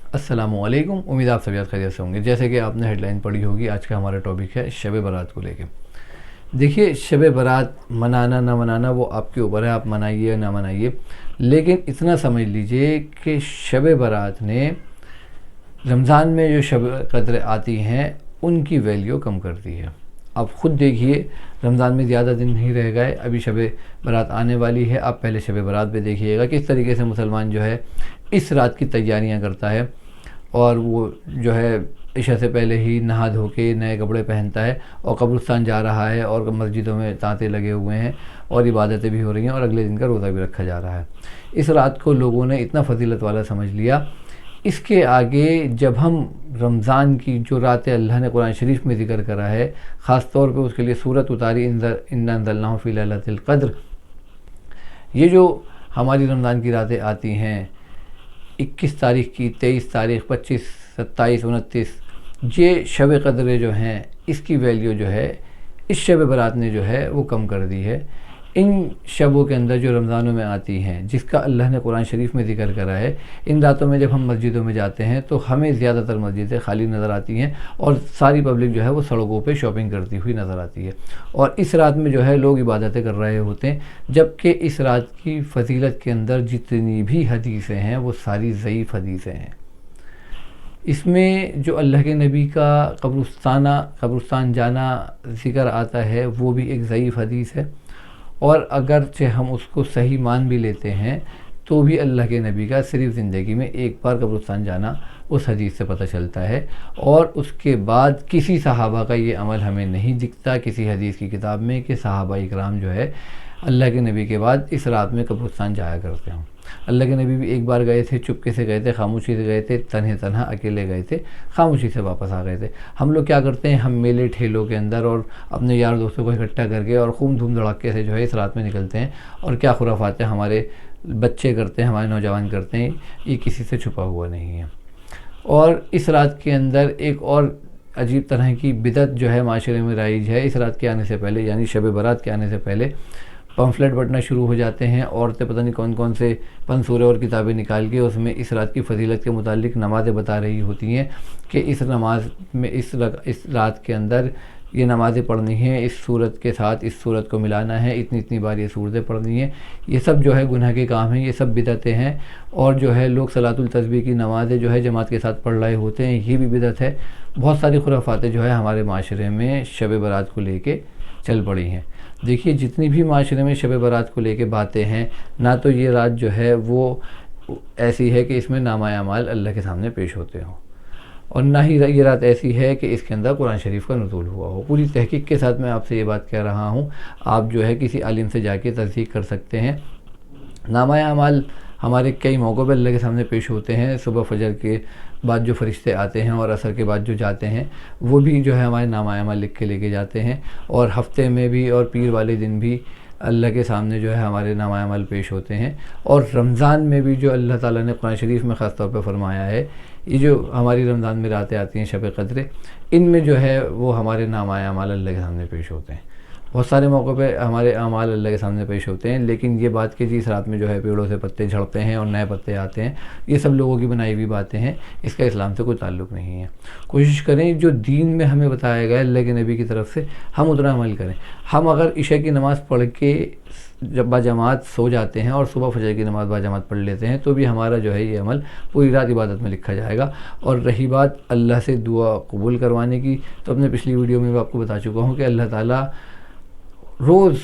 अस्सलामुअलैकुम। उम्मीद आप सभी खैरियत से होंगे। जैसे कि आपने हेडलाइन पढ़ी होगी, आज का हमारा टॉपिक है शब बारात को लेके। देखिए, शब बारात मनाना ना मनाना वो आपके ऊपर है, आप मनाइए ना मनाइए, लेकिन इतना समझ लीजिए कि शब बारात ने रमज़ान में जो शब कद्र आती हैं उनकी वैल्यू कम कर दी है। आप ख़ुद देखिए, रमज़ान में ज़्यादा दिन नहीं रह गए, अभी शब बारात आने वाली है। आप पहले शब बारात पे देखिएगा किस तरीके से मुसलमान जो है इस रात की तैयारियां करता है, और वो जो है इशा से पहले ही नहा धो के नए कपड़े पहनता है और कब्रिस्तान जा रहा है, और मस्जिदों में तांते लगे हुए हैं और इबादतें भी हो रही हैं, और अगले दिन का रोज़ा भी रखा जा रहा है। इस रात को लोगों ने इतना फजीलत वाला समझ लिया। इसके आगे जब हम रमज़ान की जो रातें अल्लाह ने कुरान शरीफ में ज़िक्र करा है, ख़ास तौर पे उसके लिए सूरत उतारी, इन्ना अंज़लनाहु फ़ी लैलतिल क़द्र। ये जो हमारी रमज़ान की रातें आती हैं 21 तारीख़ की, 23 तारीख़, 25, 27, 29, ये शब कद्र जो हैं इसकी वैल्यू जो है इस शब बारात ने जो है वो कम कर दी है। इन शबों के अंदर जो रमज़ानों में आती हैं, जिसका अल्लाह ने कुरान शरीफ में ज़िक्र करा है, इन रातों में जब हम मस्जिदों में जाते हैं तो हमें ज़्यादातर मस्जिदें खाली नज़र आती हैं और सारी पब्लिक जो है वो सड़कों पे शॉपिंग करती हुई नज़र आती है, और इस रात में जो है लोग इबादतें कर रहे होते हैं। जबकि इस रात की फजीलत के अंदर जितनी भी हदीसें हैं वो सारी ज़ईफ़ हदीसें हैं। इसमें जो अल्लाह के नबी का कब्रिस्तान जाना ज़िक्र आता है वो भी एक ज़ईफ़ हदीस है, और अगरचे हम उसको सही मान भी लेते हैं तो भी अल्लाह के नबी का सिर्फ ज़िंदगी में एक बार कब्रिस्तान जाना उस हदीस से पता चलता है, और उसके बाद किसी सहाबा का ये अमल हमें नहीं दिखता किसी हदीस की किताब में कि सहाबा इकराम जो है अल्लाह के नबी के बाद इस रात में कब्रिस्तान जाया करते हों। अल्लाह के नबी भी एक बार गए थे, चुपके से गए थे, खामोशी से गए थे, तन्हा अकेले गए थे, खामोशी से वापस आ गए थे। हम लोग क्या करते हैं, हम मेले ठेलों के अंदर और अपने यार दोस्तों को इकट्ठा करके और खूब धूम धड़ाके से जो है इस रात में निकलते हैं, और क्या खुराफाते हमारे बच्चे करते हैं, हमारे नौजवान करते हैं, ये किसी से छुपा हुआ नहीं है। और इस रात के अंदर एक और अजीब तरह की बिदअत जो है माशरे में राइज है। इस रात के आने से पहले, यानी शब बारात के आने से पहले पम्फलेट बंटना शुरू हो जाते हैं। औरतें पता नहीं कौन कौन से पंसूरे और किताबें निकाल के उसमें इस रात की फजीलत के मुतालिक नमाज़ें बता रही होती हैं कि इस नमाज में इस रात के अंदर ये नमाज़ें पढ़नी है, इस सूरत के साथ इस सूरत को मिलाना है, इतनी इतनी बार ये सूरतें पढ़नी है। ये सब जो है गुनाह के काम हैं, ये सब बिदअतें हैं। और जो है लोग सलातुल तस्बीह की नमाज़ें जो है जमात के साथ पढ़ रहे होते हैं, ये भी बिदअत है। बहुत सारी खुराफातें जो है हमारे माशरे में शब बारात को लेके चल पड़ी हैं। देखिए, जितनी भी माशरे में शब बारात को लेके बातें हैं, ना तो ये रात जो है वो ऐसी है कि इसमें नामा अमाल अल्लाह के सामने पेश होते हों, और ना ही ये रात ऐसी है कि इसके अंदर कुरान शरीफ का नुज़ूल हुआ हो। पूरी तहकीक के साथ मैं आपसे ये बात कह रहा हूँ, आप जो है किसी आलिम से जाके तस्दीक कर सकते हैं। नामा अमाल हमारे कई मौक़ों पर अल्लाह के सामने पेश होते हैं। सुबह फजर के बाद जो फरिश्ते आते हैं और असर के बाद जो जाते हैं वो भी जो है हमारे नामा अमाल लिख के लेके जाते हैं, और हफ्ते में भी और पीर वाले दिन भी अल्लाह के सामने जो है हमारे नामा अमाल पेश होते हैं। और रमज़ान में भी जो अल्लाह ताला ने कुरान शरीफ में ख़ास तौर पर फरमाया है, ये जो हमारी रमज़ान में रातें आती हैं शब कद्र, इनमें जो है वो हमारे नामा अमाल अल्लाह के सामने पेश होते हैं। बहुत सारे मौक़ों पे हमारे अमाल अल्लाह के सामने पेश होते हैं, लेकिन ये बात कि जी इस रात में जो है पेड़ों से पत्ते झड़ते हैं और नए पत्ते आते हैं, ये सब लोगों की बनाई हुई बातें हैं, इसका इस्लाम से कोई ताल्लुक़ नहीं है। कोशिश करें जो दीन में हमें बताया गया अल्लाह के नबी की तरफ से हम उतना अमल करें। हम अगर इशा की नमाज़ पढ़ के जब बाजमात सो जाते हैं और सुबह फजर की नमाज़ बाजमात पढ़ लेते हैं तो भी हमारा जो है ये अमल पूरी रात इबादत में लिखा जाएगा। और रही बात अल्लाह से दुआ कबूल करवाने की, तो अपने पिछली वीडियो में भी आपको बता चुका हूँ कि अल्लाह ताला रोज़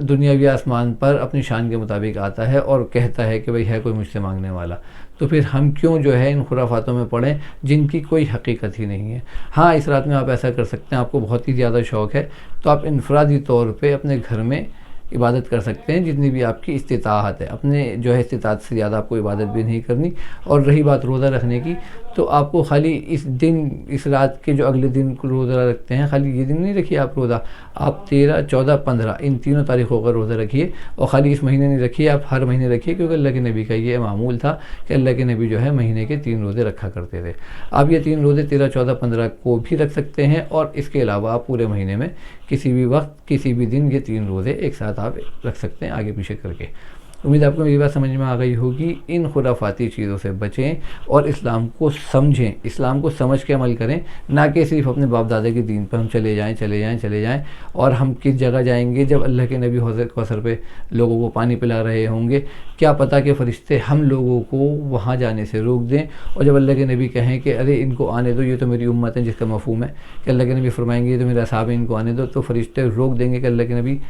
दुनियावी आसमान पर अपनी शान के मुताबिक आता है और कहता है कि भाई है कोई मुझसे मांगने वाला। तो फिर हम क्यों जो है इन खुराफातों में पड़ें जिनकी कोई हकीकत ही नहीं है। हाँ, इस रात में आप ऐसा कर सकते हैं, आपको बहुत ही ज़्यादा शौक़ है तो आप इनफरादी तौर पे अपने घर में इबादत कर सकते हैं जितनी भी आपकी इस्तिताअत है। अपने जो है इस्तिताअत से ज़्यादा आपको इबादत भी नहीं करनी। और रही बात रोज़ा रखने की, तो आपको खाली इस दिन, इस रात के जो अगले दिन रोज़ा रखते हैं, खाली ये दिन नहीं रखिए आप रोज़ा, आप 13, 14, 15 इन तीनों तारीख़ों का रोज़ा रखिए। और ख़ाली इस महीने नहीं रखिए, आप हर महीने रखिए, क्योंकि अल्लाह के नबी का ये मामूल था कि अल्लाह के नबी जो है महीने के 3 रोज़े रखा करते थे। आप ये 3 रोज़े 13, 14, 15 को भी रख सकते हैं, और इसके अलावा आप पूरे महीने में किसी भी वक्त किसी भी दिन ये 3 रोज़े एक साथ आप रख सकते हैं आगे पीछे करके। उम्मीद है आपको मेरी बात समझ में आ गई होगी। इन खुराफाती चीज़ों से बचें और इस्लाम को समझें, इस्लाम को समझ के अमल करें, ना कि सिर्फ अपने बाप दादा के दीन पर हम चले जाएं। और हम किस जगह जाएंगे जब अल्लाह के नबी हौज़ कौसर पे लोगों को पानी पिला रहे होंगे, क्या पता कि फ़रिश्ते हम लोगों को वहाँ जाने से रोक दें। और जब अल्लाह के नबी कहें कि अरे इनको आने दो, ये तो मेरी उम्मत है, जिसका मफ़हूम है कि अल्लाह के नबी फरमाएंगे ये तो मेरे असहाब हैं, इनको आने दो, तो फ़रिश्ते रोक देंगे कि अल्लाह के नबी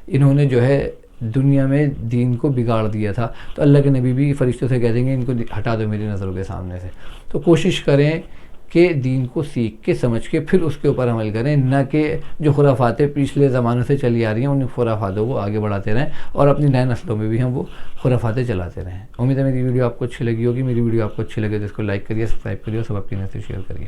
इन्होंने जो है दुनिया में दीन को बिगाड़ दिया था। तो अल्लाह के नबी भी फ़रिश्तों से कह देंगे इनको हटा दो मेरी नज़रों के सामने से। तो कोशिश करें कि दीन को सीख के समझ के फिर उसके ऊपर अमल करें, ना कि जो खुराफातें पिछले ज़मानों से चली आ रही हैं उन खुराफातों को आगे बढ़ाते रहें और अपनी नए नस्लों में भी हम वो खुराफातें चलाते रहें। उम्मीद है मेरी वीडियो आपको अच्छी लगी होगी। मेरी वीडियो आपको अच्छी लगे तो इसको लाइक करिए, सब्सक्राइब करिए और सब अपनी नज़र शेयर करिए।